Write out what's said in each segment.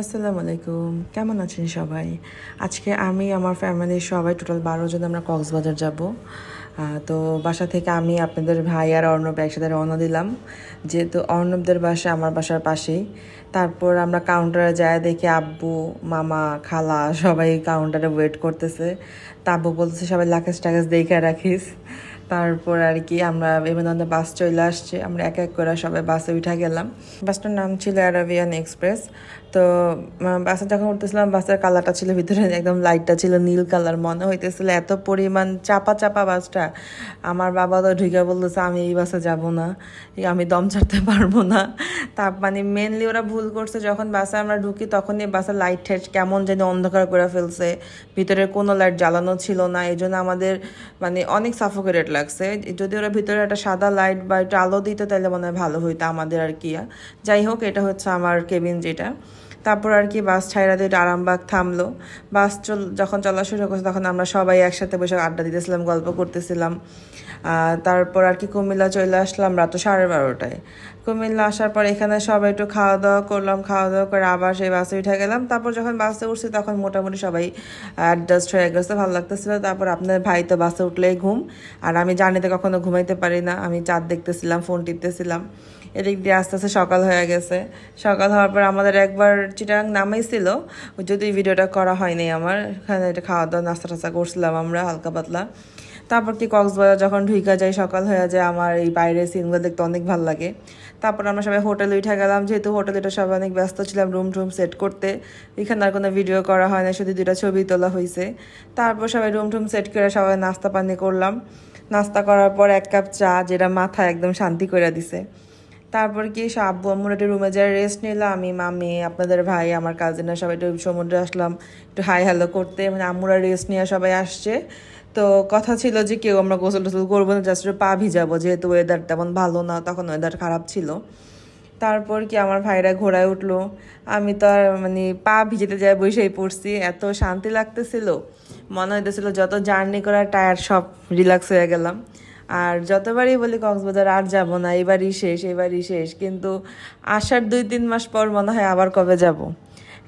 আসসালামু আলাইকুম, কেমন আছেন সবাই? আজকে আমি আমার ফ্যামিলির সবাই টোটাল 12 জন আমরা কক্সবাজার যাব। তো বাসা থেকে আমি আপনাদের ভাই আর অর্ণব একসাথে রওনা দিলাম, যেহেতু অর্ণবদের বাসা আমার বাসার পাশেই। তারপর আমরা কাউন্টারে যায় দেখি আব্বু, মামা, খালা সবাই কাউন্টারে ওয়েট করতেছে। তা আব্বু বলতেছে সবাই লাকেজ টাকেজ দেখে রাখিস। তারপর আর কি আমরা বিভিন্ন বাস চলে আসছে, আমরা এক এক করে সবাই বাসে উঠে গেলাম। বাসটার নাম ছিল অ্যারাবিয়ান এক্সপ্রেস। তো বাসে যখন উঠতেছিলাম বাসের কালারটা ছিল ভিতরে একদম লাইটটা ছিল নীল কালার, মনে হইতেছিল এত পরিমাণ চাপা চাপা বাসটা। আমার বাবা তো ঢুকে বলতেছে আমি এই বাসে যাব না, আমি দম ছাড়তে পারবো না। মানে মেনলি ওরা ভুল করছে, যখন বাসে আমরা ঢুকি তখনই বাসের লাইট ঠাইট কেমন যেন অন্ধকার করে ফেলছে, ভিতরে কোনো লাইট জ্বালানো ছিল না। এই জন্য আমাদের মানে অনেক সাফোকেটেড লাগছে। যদি ওরা ভিতরে একটা সাদা লাইট বা একটা আলো দিত তাহলে মনে হয় ভালো হইতো আমাদের আর কি। যাই হোক, এটা হচ্ছে আমার কেবিন যেটা। তারপর আর কি বাস ছাইরা দিয়ে আরামবাগ থামলো। বাস যখন চলা শুরু করছে তখন আমরা সবাই একসাথে বসে আড্ডা দিতেছিলাম, গল্প করতেছিলাম। তারপর আর কি কুমিল্লা চলে আসলাম রাত 12:30টায়। কুমিল্লা আসার পর এখানে সবাই একটু খাওয়া দাওয়া করলাম, খাওয়া দাওয়া করে আবার সেই বাসে উঠে গেলাম। তারপর যখন বাসে উঠছি তখন মোটামুটি সবাই অ্যাডজাস্ট হয়ে গেছে, ভালো লাগতেছিল। তারপর আপনার ভাই তো বাসে উঠলেই ঘুম, আর আমি জার্নিতে কখনো ঘুমাইতে পারি না, আমি চাঁদ দেখতেছিলাম, ফোন টিপতেছিলাম। এদিক দিয়ে আস্তে আস্তে সকাল হয়ে গেছে। সকাল হওয়ার পর আমাদের একবার চিটাগাং নামাইছিল, যদি ভিডিওটা করা হয়নি আমার। এখানে একটা খাওয়া দাওয়া নাস্তা টাস্তা করছিলাম আমরা হালকা পাতলা। তারপর কি কক্সবাজার যখন ঢুইকা যায় সকাল হয়ে যায়, আমার এই বাইরের সিনগুলো দেখতে অনেক ভালো লাগে। তারপর আমরা সবাই হোটেলে উঠে গেলাম, যেহেতু হোটেলে সবাই অনেক ব্যস্ত ছিলাম রুম টুম সেট করতে। এখানে আর কোনো ভিডিও করা হয় না, শুধু 2টা ছবি তোলা হয়েছে। তারপর সবাই রুম টুম সেট করে সবাই নাস্তা পানি করলাম। নাস্তা করার পর 1 কাপ চা, যেটা মাথায় একদম শান্তি করে দিছে। তারপর কি আব্বু আম্মুর একটু রুমে যাই রেস্ট নিলাম, আমি মামি আপনাদের ভাই আমার কাজিনরা সবাই একটু সমুদ্রে আসলাম একটু হাই হ্যালো করতে। মানে আম্মুরা রেস্ট নিয়ে সবাই আসছে। তো কথা ছিল যে কেউ আমরা গোসল টোসল করবো না, জাস্ট পা ভিজাবো, যেহেতু ওয়েদার তেমন ভালো না, তখন ওয়েদার খারাপ ছিল। তারপর কি আমার ভাইরা ঘোড়ায় উঠলো, আমি তো আর মানে পা ভিজেতে যাই বসেই পড়ছি, এত শান্তি লাগতেছিল। মনে হইতেছিল যত জার্নি করার টায়ার সব রিল্যাক্স হয়ে গেলাম। আর যতবারই বলি কক্সবাজার আর যাব না, এবারই শেষ এবারই শেষ, কিন্তু আসার 2-3 মাস পর মনে হয় আবার কবে যাব,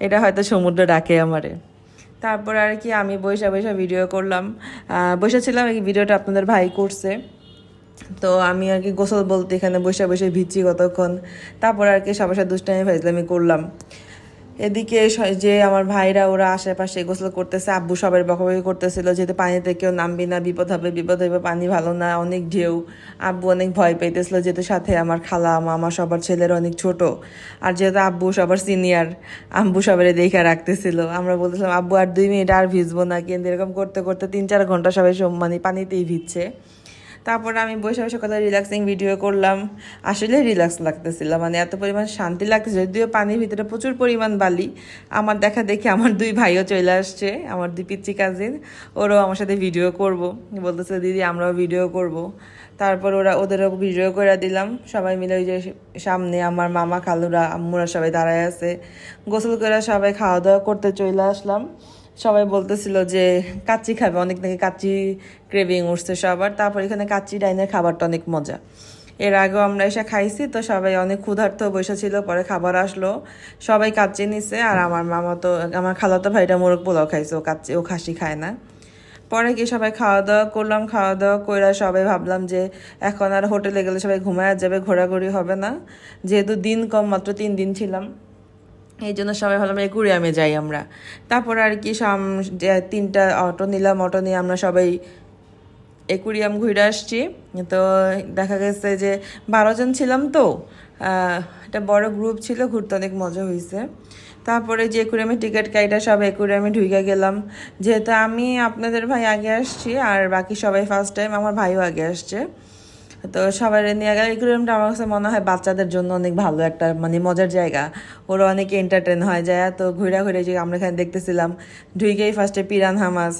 এটা হয়তো সমুদ্র ডাকে আমারে। তারপর আর কি আমি বৈশা বৈশা ভিডিও করলাম, বসেছিলাম, এই ভিডিওটা আপনাদের ভাই করছে। তো আমি আর কি গোসল বলতে এখানে বসে বসে ভিজছি কতক্ষণ। তারপর আর কি সবার সাথে দুষ্টামি ফাইজলামি করলাম। এদিকে যে আমার ভাইরা ওরা আশেপাশে গোসল করতেছে, আব্বু সবাই বকাবকি করতেছিল যেহেতু পানিতে কেউ নামবি না, বিপদ হবে বিপদ হবে, পানি ভালো না, অনেক ঢেউ। আব্বু অনেক ভয় পাইতেছিল, যেহেতু সাথে আমার খালা মামা সবার ছেলেরা অনেক ছোট, আর যেহেতু আব্বু সবার সিনিয়র, আব্বু সবাই দেখে রাখতেছিল। আমরা বলতেছিলাম আব্বু আর 2 মিনিট আর ভিজবো না, কিন্তু এরকম করতে করতে 3-4 ঘন্টা সবাই মানে পানিতেই ভিজছে। তারপরে আমি বসে বসে কথা রিল্যাক্সিং ভিডিও করলাম। আসলে রিল্যাক্স লাগতেছিল, মানে এত পরিমাণ শান্তি লাগতেছে, যদিও পানির ভিতরে প্রচুর পরিমাণ বালি। আমার দেখা দেখি আমার 2 ভাইও চলে আসছে, আমার 2 পিচ্চি কাজিন, ওরাও আমার সাথে ভিডিও করব, বলতেছে দিদি আমরাও ভিডিও করব। তারপর ওদেরও ভিডিও করে দিলাম, সবাই মিলে ওই যে সামনে আমার মামা খালুরা আম্মুরা সবাই দাঁড়ায় আছে। গোসল করে সবাই খাওয়া দাওয়া করতে চলে আসলাম। সবাই বলতেছিল যে কাচ্চি খাবে, অনেক নাকি কাচ্চি ক্রেভিং উঠছে সবার। তারপর এখানে কাচ্চি ডাইনের খাবারটা অনেক মজা, এর আগেও আমরা এসে খাইছি, তো সবাই অনেক ক্ষুধার্ত বসেছিল। পরে খাবার আসলো, সবাই কাচ্চি নিছে, আর আমার মামা তো আমার খালাতো ভাইটা মোরগ পোলাও খাইছে, ও খাসি খায় না। পরে কি সবাই খাওয়া দাওয়া করলাম, খাওয়া দাওয়া করে সবাই ভাবলাম যে এখন আর হোটেলে গেলে সবাই ঘুমায় যাবে, ঘোরাঘুরি হবে না, যেহেতু দিন কম, মাত্র 3 দিন ছিলাম, এই জন্য সবাই ভাবলাম একুরিয়ামে যাই আমরা। তারপর আর কি 3টা অটো নিলাম, অটো নিয়ে আমরা সবাই একুরিয়াম ঘুরে আসছি। তো দেখা গেছে যে 12 জন ছিলাম, তো একটা বড় গ্রুপ ছিল, ঘুরতে অনেক মজা হয়েছে। তারপরে যে একুরিয়ামে টিকিট কাইটা সব একুরিয়ামে ঢুকে গেলাম, যেহেতু আমি আপনাদের ভাই আগে আসছি আর বাকি সবাই ফার্স্ট টাইম, আমার ভাইও আগে আসছে। তো সবাই নিয়ে গেল একুরিয়ামটা, আমার কাছে মনে হয় বাচ্চাদের জন্য অনেক ভালো একটা মানে মজার জায়গা, ওরা অনেক এন্টারটেন হয়ে যায়। তো ঘুরে ঘুরে যে আমরা এখানে দেখতেছিলাম, ঢুকেই ফার্স্টে পিরানহা মাছ,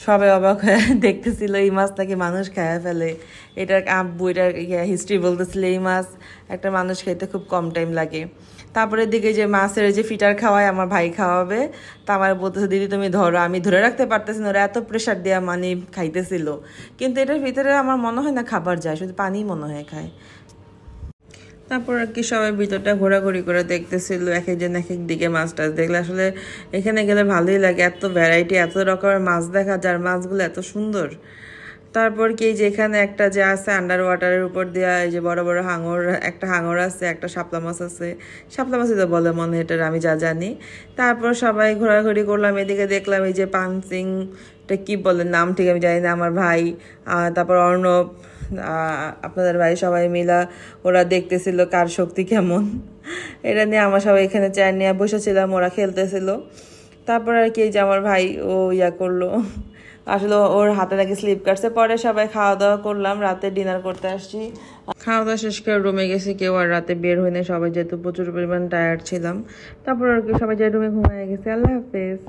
সবাই অবাক হয়ে দেখতেছিল এই মাছ নাকি মানুষ খেয়ে ফেলে। এটার আব্বু এটার হিস্ট্রি বলতেছিল, এই মাছ একটা মানুষ খেতে খুব কম টাইম লাগে। তারপরের দিকে যে মাছের যে ফিটার খাওয়ায় আমার ভাই খাওয়াবে, তা আমার বলতেছে দিদি তুমি ধরো, আমি ধরে রাখতে পারতেছি না, ওরা এত প্রেশার দেওয়া মানে খাইতেছিল। কিন্তু এটার ভিতরে আমার মনে হয় না খাবার যায়, শুধু পানি মনে হয় খায়। তারপর আর কি সবাই ভিতরটা ঘোরাঘুরি করে দেখতেছিল, এক একজন এক এক দিকে মাছ টাছ দেখলে আসলে এখানে গেলে ভালোই লাগে, এত ভ্যারাইটি, এত রকমের মাছ দেখা যায়, মাছগুলো এত সুন্দর। তারপর কি যে এখানে একটা যে আছে আন্ডার ওয়াটারের উপর দেওয়া, এই যে বড় বড় হাঙর, একটা হাঙর আছে, একটা শাপলা মাছ আছে, শাপলা মাছই তো বলে মনে হয়, এটার আমি যা জানি। তারপর সবাই ঘোরাঘুরি করলাম, এদিকে দেখলাম এই যে পানসিং, এটা কি বলে নাম ঠিক আমি জানি না, আমার ভাই তারপর অর্ণব, আপনাদের ভাই সবাই মিলা ওরা দেখতেছিল কার শক্তি কেমন, এটা নিয়ে আমার সবাই এখানে চেয়ার নিয়ে বসেছিলাম, ওরা খেলতেছিল। তারপর আর কি যে আমার ভাই ও ইয়া করলো, আসলে ওর হাতে নাকি স্লিপ কাটছে। পরে সবাই খাওয়া দাওয়া করলাম, রাতে ডিনার করতে আসছি, খাওয়া দাওয়া শেষ করে রুমে গেছি, কেউ আর রাতে বের হয়নি, সবাই যেহেতু প্রচুর পরিমাণ টায়ার্ড ছিলাম। তারপর আর কি সবাই যে রুমে ঘুমিয়ে গেছে। আল্লাহ হাফেজ।